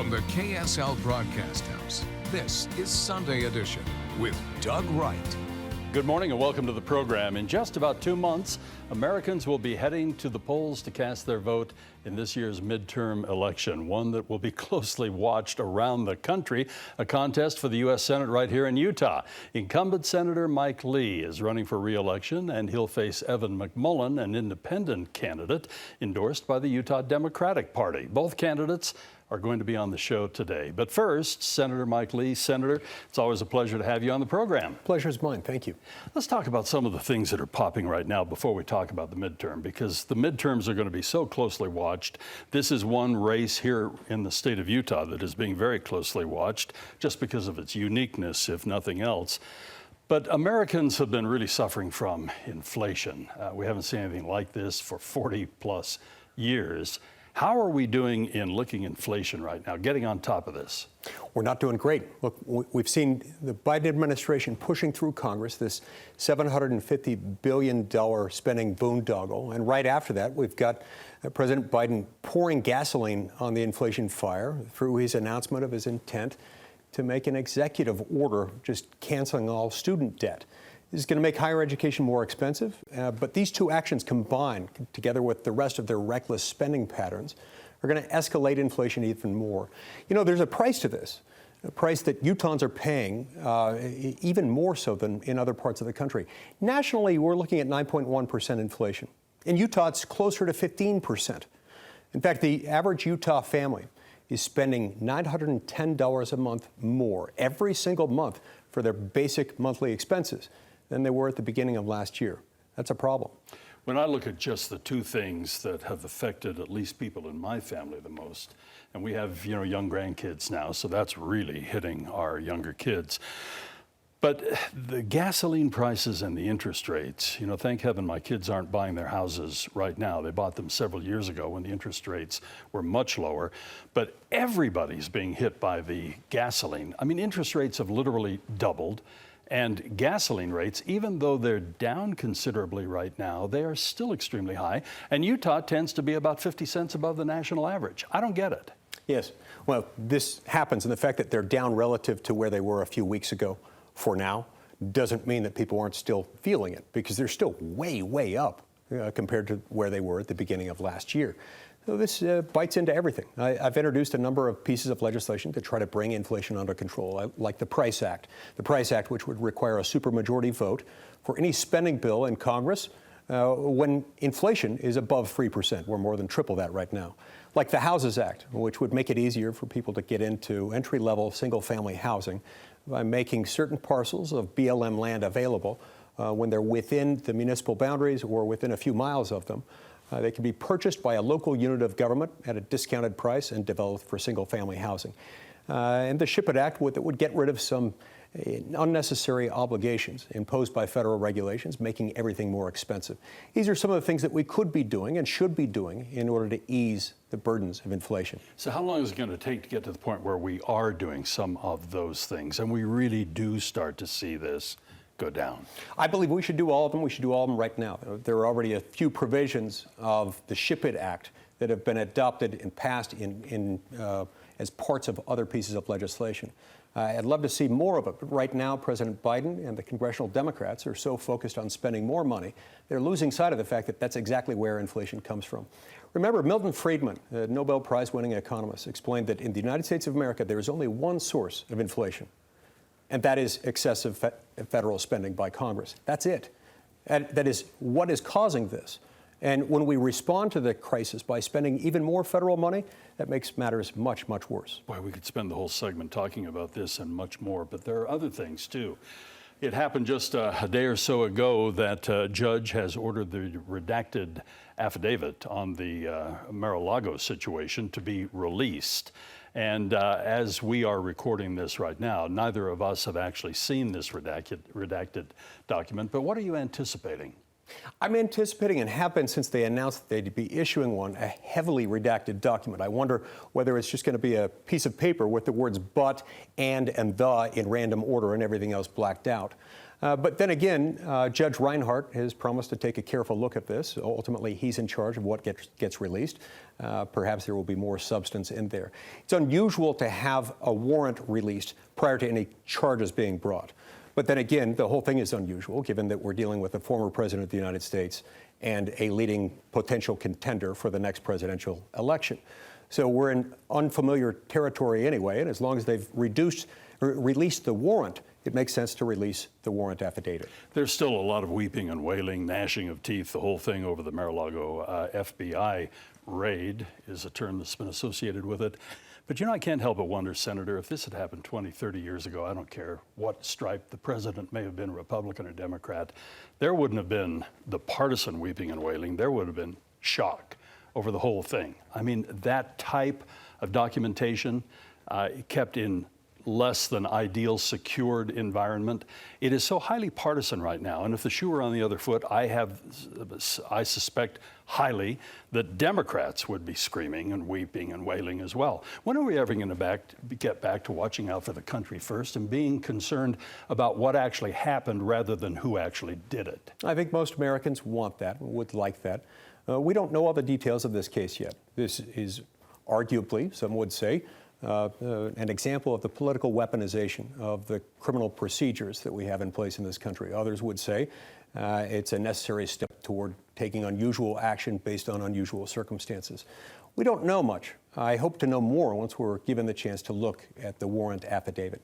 From the KSL Broadcast House, this is Sunday Edition with Doug Wright. Good morning and welcome to the program. In just about 2 months, Americans will be heading to the polls to cast their vote in this year's midterm election, one that will be closely watched around the country, a contest for the U.S. Senate right here in Utah. Incumbent Senator Mike Lee is running for re-election, and he'll face Evan McMullin, an independent candidate endorsed by the Utah Democratic Party. Both candidates are going to be on the show today. But first, Senator Mike Lee. Senator, it's always a pleasure to have you on the program. Pleasure's mine. Thank you. Let's talk about some of the things that are popping right now before we talk about the midterm, because the midterms are going to be so closely watched. This is one race here in the state of Utah that is being very closely watched just because of its uniqueness, if nothing else. But Americans have been really suffering from inflation. We haven't seen anything like this for 40 plus years. How are we doing in looking inflation right now, getting on top of this? We're not doing great. Look, we've seen the Biden administration pushing through Congress this $750 billion spending boondoggle. And right after that, we've got President Biden pouring gasoline on the inflation fire through his announcement of his intent to make an executive order just canceling all student debt. This is going to make higher education more expensive, but these two actions combined, together with the rest of their reckless spending patterns, are going to escalate inflation even more. You know, there's a price to this, a price that Utahns are paying even more so than in other parts of the country. Nationally, we're looking at 9.1% inflation. In Utah, it's closer to 15%. In fact, the average Utah family is spending $910 a month more every single month for their basic monthly expenses than they were at the beginning of last year. That's a problem. When I look at just the two things that have affected at least people in my family the most, and we have, young grandkids now, so that's really hitting our younger kids. But the gasoline prices and the interest rates, thank heaven my kids aren't buying their houses right now. They bought them several years ago when the interest rates were much lower. But everybody's being hit by the gasoline. I mean, interest rates have literally doubled. And gasoline rates, even though they're down considerably right now, they are still extremely high. And Utah tends to be about 50 cents above the national average. I don't get it. Yes. Well, this happens, and the fact that they're down relative to where they were a few weeks ago for now doesn't mean that people aren't still feeling it, because they're still way, way up compared to where they were at the beginning of last year. So this bites into everything. I've introduced a number of pieces of legislation to try to bring inflation under control, like the Price Act. The Price Act, which would require a supermajority vote for any spending bill in Congress when inflation is above 3%. We're more than triple that right now. Like the Houses Act, which would make it easier for people to get into entry-level single-family housing by making certain parcels of BLM land available when they're within the municipal boundaries or within a few miles of them. They can be purchased by a local unit of government at a discounted price and developed for single-family housing. And the SHIP It Act would get rid of some unnecessary obligations imposed by federal regulations, making everything more expensive. These are some of the things that we could be doing and should be doing in order to ease the burdens of inflation. So how long is it going to take to get to the point where we are doing some of those things and we really do start to see this go down? I believe we should do all of them. We should do all of them right now. There are already a few provisions of the SHIP It Act that have been adopted and passed as parts of other pieces of legislation. I'd love to see more of it, but right now President Biden and the congressional Democrats are so focused on spending more money, they're losing sight of the fact that that's exactly where inflation comes from. Remember, Milton Friedman, a Nobel Prize-winning economist, explained that in the United States of America, there is only one source of inflation, and that is excessive federal spending by Congress. That's it. That is what is causing this. And when we respond to the crisis by spending even more federal money, that makes matters much, much worse. Boy, we could spend the whole segment talking about this and much more, but there are other things too. It happened just a day or so ago that a judge has ordered the redacted affidavit on the Mar-a-Lago situation to be released. And as we are recording this right now, neither of us have actually seen this redacted document, but what are you anticipating? I'm anticipating, and have been since they announced that they'd be issuing one, a heavily redacted document. I wonder whether it's just going to be a piece of paper with the words but, and the in random order and everything else blacked out. But then again, Judge Reinhart has promised to take a careful look at this. Ultimately, he's in charge of what gets released. Perhaps there will be more substance in there. It's unusual to have a warrant released prior to any charges being brought. But then again, the whole thing is unusual, given that we're dealing with a former president of the United States and a leading potential contender for the next presidential election. So we're in unfamiliar territory anyway, and as long as they've released the warrant, it makes sense to release the warrant affidavit. There's still a lot of weeping and wailing, gnashing of teeth. The whole thing over the Mar-a-Lago FBI raid is a term that's been associated with it. But I can't help but wonder, Senator, if this had happened 20, 30 years ago, I don't care what stripe the president may have been, Republican or Democrat, there wouldn't have been the partisan weeping and wailing. There would have been shock over the whole thing. I mean, that type of documentation kept in less than ideal secured environment. It is so highly partisan right now. And if the shoe were on the other foot, I suspect highly that Democrats would be screaming and weeping and wailing as well. When are we ever going to get back to watching out for the country first and being concerned about what actually happened rather than who actually did it? I think most Americans want that, would like that. We don't know all the details of this case yet. This is arguably, some would say, an example of the political weaponization of the criminal procedures that we have in place in this country. Others would say it's a necessary step toward taking unusual action based on unusual circumstances. We don't know much. I hope to know more once we're given the chance to look at the warrant affidavit.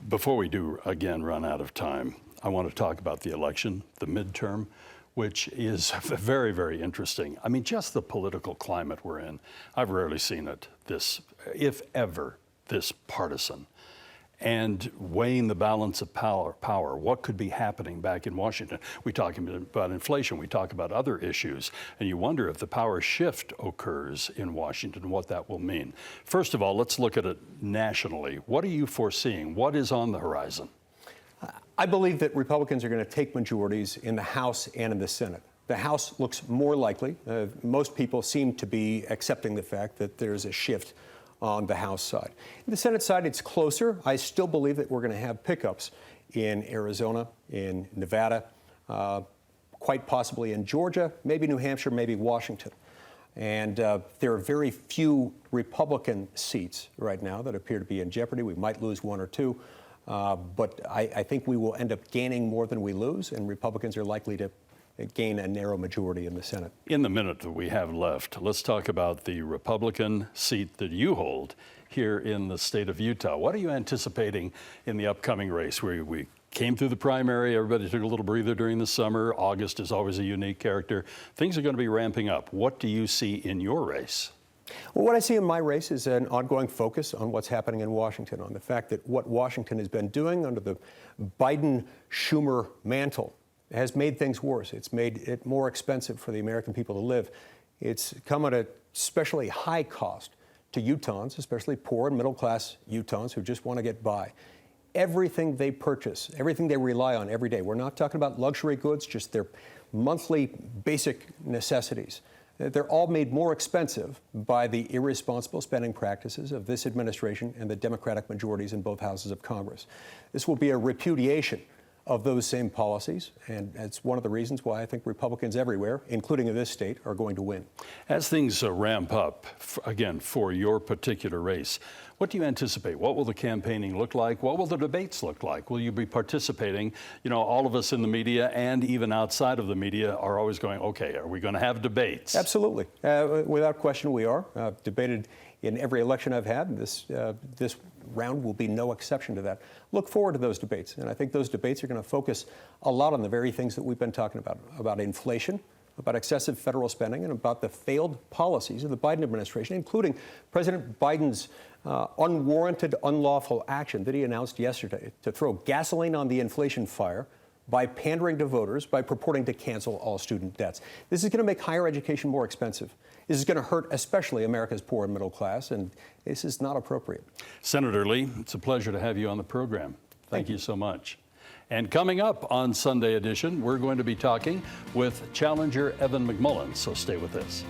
Before we do again run out of time, I want to talk about the election, the midterm, which is very, very interesting. I mean, just the political climate we're in. I've rarely seen it this, if ever, this partisan. And weighing the balance of power, what could be happening back in Washington? We talk about inflation, we talk about other issues, and you wonder if the power shift occurs in Washington, what that will mean. First of all, let's look at it nationally. What are you foreseeing? What is on the horizon? I believe that Republicans are going to take majorities in the House and in the Senate. The House looks more likely. Most people seem to be accepting the fact that there's a shift on the House side. In the Senate side, it's closer. I still believe that we're going to have pickups in Arizona, in Nevada, quite possibly in Georgia, maybe New Hampshire, maybe Washington. And there are very few Republican seats right now that appear to be in jeopardy. We might lose one or two. But I think we will end up gaining more than we lose, and Republicans are likely to gain a narrow majority in the Senate. In the minute that we have left, let's talk about the Republican seat that you hold here in the state of Utah. What are you anticipating in the upcoming race? We came through the primary, everybody took a little breather during the summer. August is always a unique character. Things are going to be ramping up. What do you see in your race? Well, what I see in my race is an ongoing focus on what's happening in Washington, on the fact that what Washington has been doing under the Biden-Schumer mantle has made things worse. It's made it more expensive for the American people to live. It's come at an especially high cost to Utahns, especially poor and middle-class Utahns who just want to get by. Everything they purchase, everything they rely on every day, we're not talking about luxury goods, just their monthly basic necessities. They're all made more expensive by the irresponsible spending practices of this administration and the Democratic majorities in both houses of Congress. This will be a repudiation of those same policies, and it's one of the reasons why I think Republicans everywhere, including in this state, are going to win. As things ramp up, again, for your particular race, what do you anticipate? What will the campaigning look like? What will the debates look like? Will you be participating? You know, all of us in the media and even outside of the media are always going, okay, are we going to have debates? Absolutely. Without question, we are. I've debated in every election I've had. This round will be no exception to that. Look forward to those debates. And I think those debates are going to focus a lot on the very things that we've been talking about inflation, about excessive federal spending, and about the failed policies of the Biden administration, including President Biden's unwarranted, unlawful action that he announced yesterday to throw gasoline on the inflation fire by pandering to voters, by purporting to cancel all student debts. This is going to make higher education more expensive. This is going to hurt especially America's poor and middle class, and this is not appropriate. Senator Lee, it's a pleasure to have you on the program. Thank you so much. And coming up on Sunday Edition, we're going to be talking with challenger Evan McMullin, so stay with us.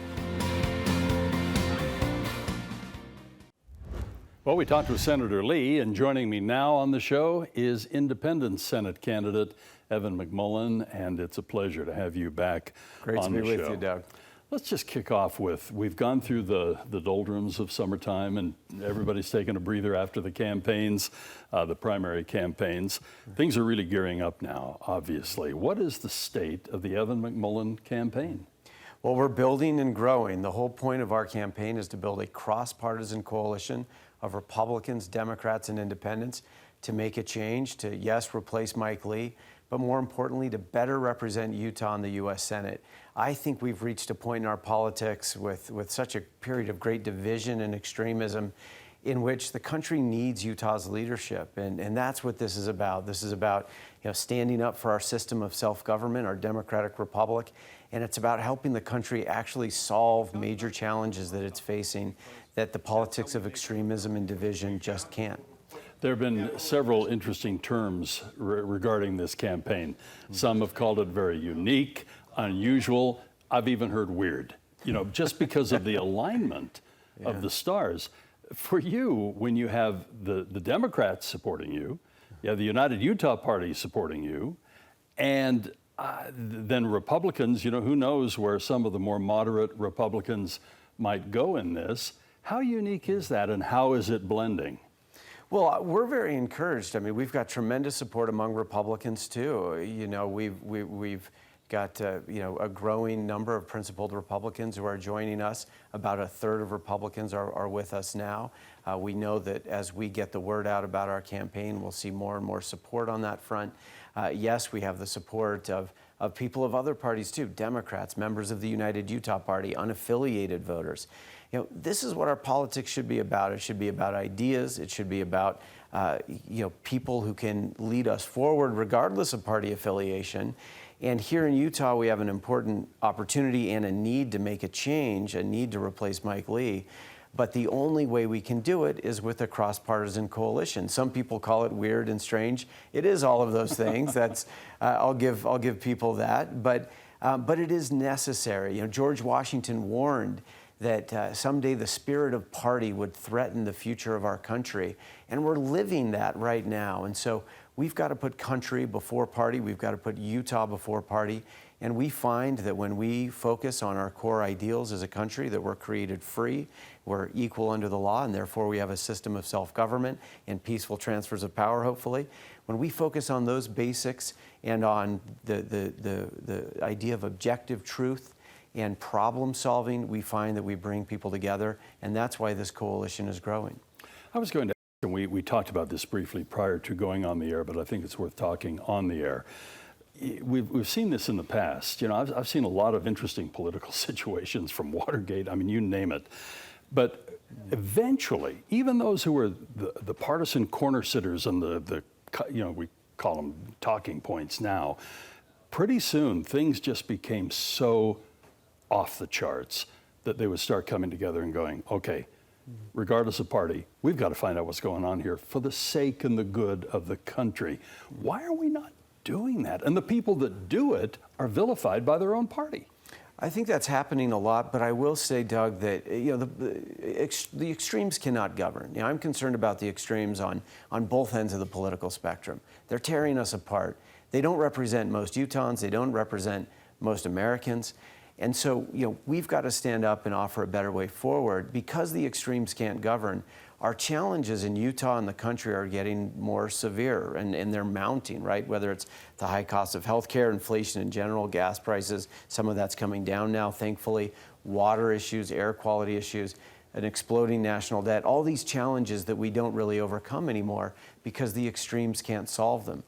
Well, we talked with Senator Lee, and joining me now on the show is Independent Senate candidate Evan McMullin, and it's a pleasure to have you back on the show. Great to be with you, Doug. Let's just kick off with, we've gone through the doldrums of summertime, and everybody's taken a breather after the campaigns, the primary campaigns. Things are really gearing up now, obviously. What is the state of the Evan McMullin campaign? Well, we're building and growing. The whole point of our campaign is to build a cross-partisan coalition of Republicans, Democrats, and Independents to make a change, to, yes, replace Mike Lee, but more importantly, to better represent Utah in the U.S. Senate. I think we've reached a point in our politics with such a period of great division and extremism in which the country needs Utah's leadership, and that's what this is about. This is about, standing up for our system of self-government, our democratic republic, and it's about helping the country actually solve major challenges that it's facing that the politics of extremism and division just can't. There have been several interesting terms regarding this campaign. Some have called it very unique, unusual. I've even heard weird, just because of the alignment of the stars. For you, when you have the Democrats supporting you, you have the United Utah Party supporting you, and then Republicans, who knows where some of the more moderate Republicans might go in this. How unique is that, and how is it blending? Well, we're very encouraged. I mean, we've got tremendous support among Republicans too. We've got a growing number of principled Republicans who are joining us. About a third of Republicans are with us now. We know that as we get the word out about our campaign, we'll see more and more support on that front. Yes, we have the support of people of other parties too, Democrats, members of the United Utah Party, unaffiliated voters. This is what our politics should be about. It should be about ideas. It should be about people who can lead us forward regardless of party affiliation. And here in Utah, we have an important opportunity and a need to make a change, a need to replace Mike Lee. But the only way we can do it is with a cross-partisan coalition. Some people call it weird and strange. It is all of those things. That's I'll give people that. But it is necessary. George Washington warned that someday the spirit of party would threaten the future of our country. And we're living that right now. And so we've got to put country before party. We've got to put Utah before party. And we find that when we focus on our core ideals as a country, that we're created free, we're equal under the law, and therefore we have a system of self-government and peaceful transfers of power, hopefully. When we focus on those basics and on the idea of objective truth and problem solving, we find that we bring people together, and that's why this coalition is growing. I was going to ask, and we talked about this briefly prior to going on the air, but I think it's worth talking on the air. We've seen this in the past. I've seen a lot of interesting political situations from Watergate, you name it. But eventually, even those who were the partisan corner sitters and we call them talking points now, pretty soon things just became so off the charts that they would start coming together and going, okay, regardless of party, we've got to find out what's going on here for the sake and the good of the country. Why are we not doing that? And the people that do it are vilified by their own party. I think that's happening a lot, but I will say, Doug, that the extremes cannot govern. I'm concerned about the extremes on both ends of the political spectrum. They're tearing us apart. They don't represent most Utahns. They don't represent most Americans. And so, we've got to stand up and offer a better way forward. Because the extremes can't govern, our challenges in Utah and the country are getting more severe, and they're mounting, right? Whether it's the high cost of healthcare, inflation in general, gas prices, some of that's coming down now, thankfully, water issues, air quality issues, an exploding national debt, all these challenges that we don't really overcome anymore because the extremes can't solve them.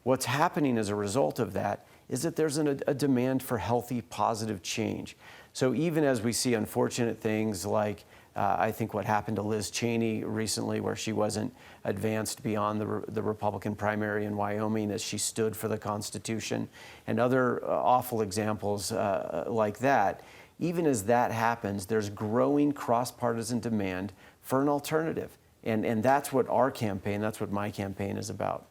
What's happening as a result of that is that there's a demand for healthy, positive change. So even as we see unfortunate things like I think what happened to Liz Cheney recently, where she wasn't advanced beyond the Republican primary in Wyoming as she stood for the Constitution, and other awful examples like that, even as that happens, there's growing cross-partisan demand for an alternative. And that's what our campaign, that's what my campaign is about.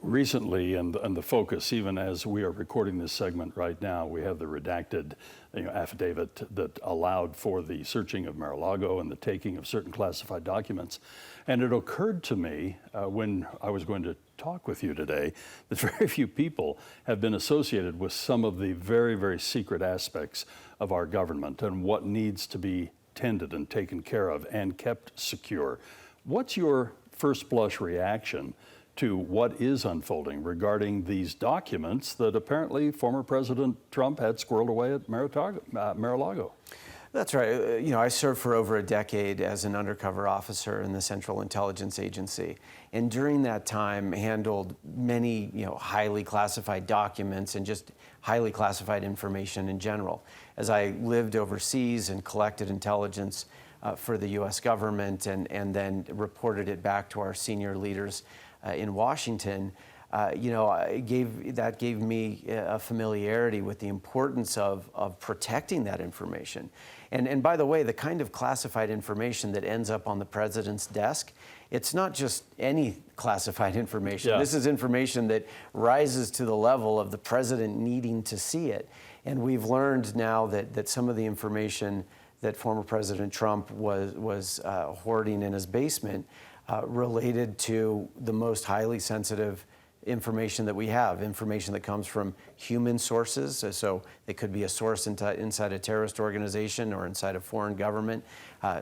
Recently, and the focus, even as we are recording this segment right now, we have the redacted affidavit that allowed for the searching of Mar-a-Lago and the taking of certain classified documents. And it occurred to me when I was going to talk with you today that very few people have been associated with some of the very, very secret aspects of our government and what needs to be tended and taken care of and kept secure. What's your first blush reaction to what is unfolding regarding these documents that apparently former President Trump had squirreled away at Mar-a-Lago? That's right. I served for over a decade as an undercover officer in the Central Intelligence Agency, and during that time handled many, highly classified documents and just highly classified information in general. As I lived overseas and collected intelligence for the U.S. government and then reported it back to our senior leaders in Washington, that gave me a familiarity with the importance of protecting that information. And by the way, the kind of classified information that ends up on the president's desk, it's not just any classified information. Yeah. This is information that rises to the level of the president needing to see it. And we've learned now that some of the information that former President Trump was hoarding in his basement related to the most highly sensitive information that we have, information that comes from human sources. So it could be a source inside a terrorist organization or inside a foreign government,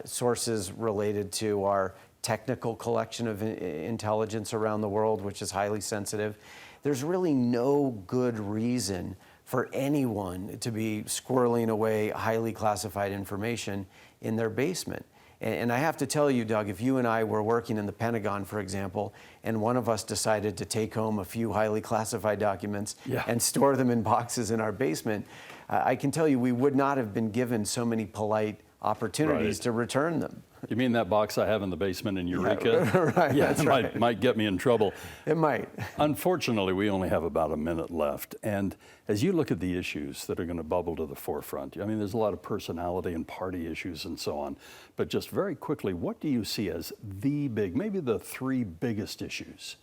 sources related to our technical collection of intelligence around the world, which is highly sensitive. There's really no good reason for anyone to be squirreling away highly classified information in their basement. And I have to tell you, Doug, if you and I were working in the Pentagon, for example, and one of us decided to take home a few highly classified documents and store them in boxes in our basement, I can tell you we would not have been given so many polite opportunities to return them. You mean that box I have in the basement in Eureka? Yeah, right. Yeah, That's it right. might get me in trouble. It might. Unfortunately, we only have about a minute left. And as you look at the issues that are going to bubble to the forefront, I mean, there's a lot of personality and party issues and so on. But just very quickly, what do you see as maybe the three biggest issues?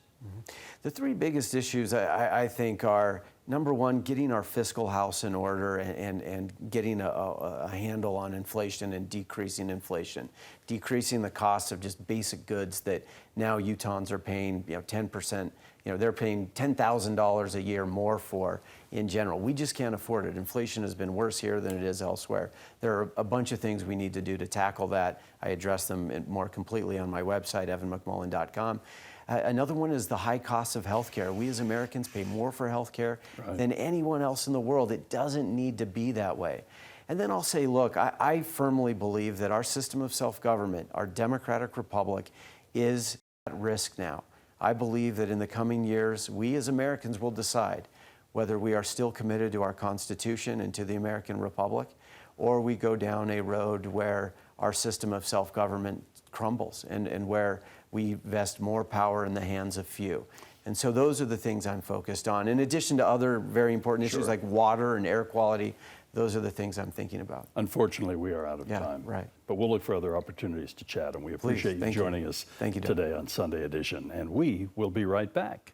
The three biggest issues I think are, number one, getting our fiscal house in order and getting a handle on inflation and decreasing inflation, decreasing the cost of just basic goods that now Utahns are paying 10%, they're paying $10,000 a year more for in general. We just can't afford it. Inflation has been worse here than it is elsewhere. There are a bunch of things we need to do to tackle that. I address them more completely on my website, evanmcmullen.com. Another one is the high cost of healthcare. We as Americans pay more for healthcare than anyone else in the world. It doesn't need to be that way. And then I'll say, look, I firmly believe that our system of self-government, our democratic republic, is at risk now. I believe that in the coming years, we as Americans will decide whether we are still committed to our Constitution and to the American Republic, or we go down a road where our system of self-government crumbles and where we vest more power in the hands of few. And so those are the things I'm focused on. In addition to other very important issues like water and air quality, those are the things I'm thinking about. Unfortunately, we are out of time. Right. But we'll look for other opportunities to chat, and we appreciate you joining us today on Sunday Edition. And we will be right back.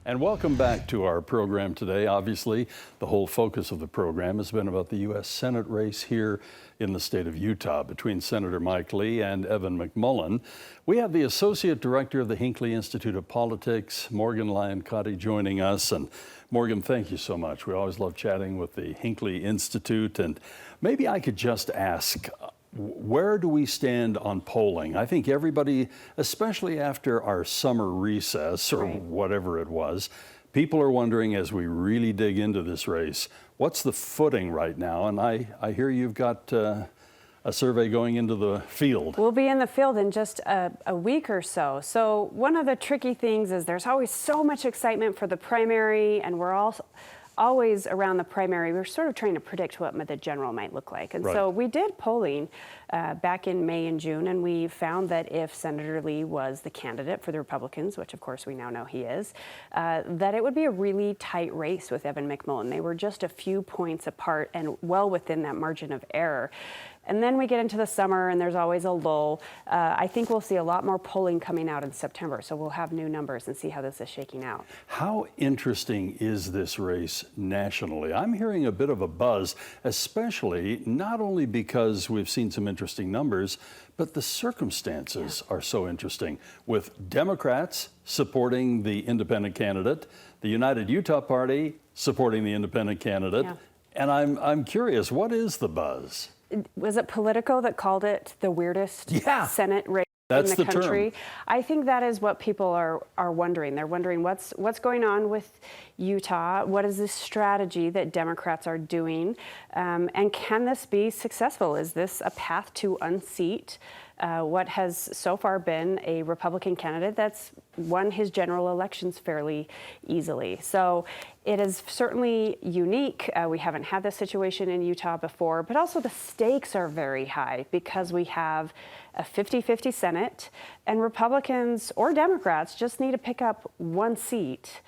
And welcome back to our program today. Obviously, the whole focus of the program has been about the U.S. Senate race here in the state of Utah between Senator Mike Lee and Evan McMullin. We have the Associate Director of the Hinckley Institute of Politics, Lyon Cotti, joining us. And Morgan, thank you so much. We always love chatting with the Hinckley Institute. And maybe I could just ask, where do we stand on polling? I think everybody, especially after our summer recess or whatever it was, people are wondering as we really dig into this race, what's the footing right now? And I hear you've got a survey going into the field. We'll be in the field in just a week or so. So one of the tricky things is there's always so much excitement for the primary, and we're all always around the primary, we're sort of trying to predict what the general might look like. And Right. so we did polling back in May and June, and we found that if Senator Lee was the candidate for the Republicans, which of course we now know he is, that it would be a really tight race with Evan McMullin. They were just a few points apart and well within that margin of error. And then we get into the summer and there's always a lull. I think we'll see a lot more polling coming out in September, so we'll have new numbers and see how this is shaking out. How interesting is this race nationally? I'm hearing a bit of a buzz, especially not only because we've seen some interesting numbers, but the circumstances are so interesting, with Democrats supporting the independent candidate, the United Utah Party supporting the independent candidate, Yeah. and I'm curious, what is the buzz? Was it Politico that called it the weirdest Yeah. Senate race That's in the the term. country? I think that is what people are wondering. They're wondering what's going on with Utah. What is this strategy that Democrats are doing? And can this be successful? Is this a path to unseat what has so far been a Republican candidate that's won his general elections fairly easily? So it is certainly unique. We haven't had this situation in Utah before, but also the stakes are very high because we have a 50-50 Senate, and Republicans or Democrats just need to pick up one seat,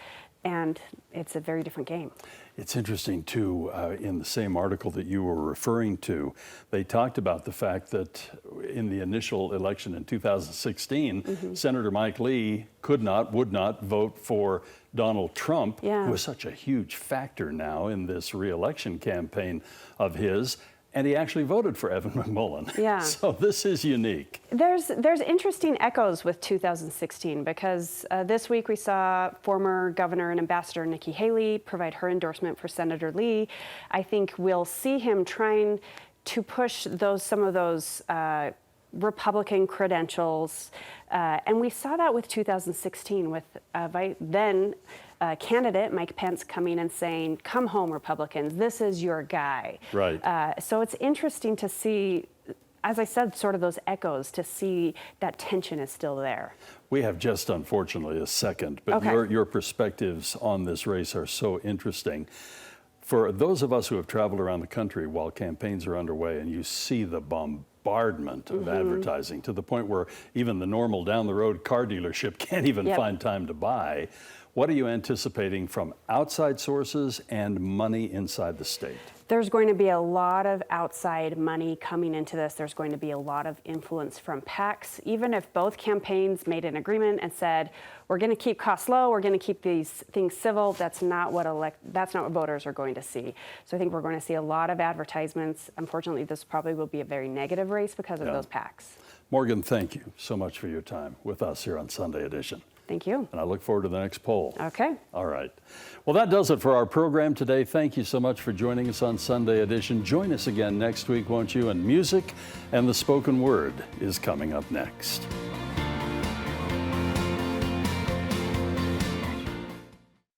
and it's a very different game. It's interesting, too, in the same article that you were referring to, they talked about the fact that in the initial election in 2016, Senator Mike Lee would not vote for Donald Trump, Yeah. who is such a huge factor now in this re-election campaign of his. And he actually voted for Evan McMullin. Yeah. So this is unique. There's interesting echoes with 2016 because this week we saw former Governor and Ambassador Nikki Haley provide her endorsement for Senator Lee. I think we'll see him trying to push some of those Republican credentials, and we saw that with 2016 with then candidate Mike Pence coming and saying, "Come home, Republicans, this is your guy." Right. So it's interesting to see, as I said, sort of those echoes, to see that tension is still there. We have just, unfortunately, a second, but Okay. your perspectives on this race are so interesting. For those of us who have traveled around the country while campaigns are underway and you see the bombardment of advertising to the point where even the normal down-the-road car dealership can't even Yep. find time to buy, what are you anticipating from outside sources and money inside the state? There's going to be a lot of outside money coming into this. There's going to be a lot of influence from PACs. Even if both campaigns made an agreement and said, we're going to keep costs low, we're going to keep these things civil, that's not what voters are going to see. So I think we're going to see a lot of advertisements. Unfortunately, this probably will be a very negative race because of those PACs. Morgan, thank you so much for your time with us here on Sunday Edition. Thank you. And I look forward to the next poll. Okay. All right. Well, that does it for our program today. Thank you so much for joining us on Sunday Edition. Join us again next week, won't you? And music and the spoken word is coming up next.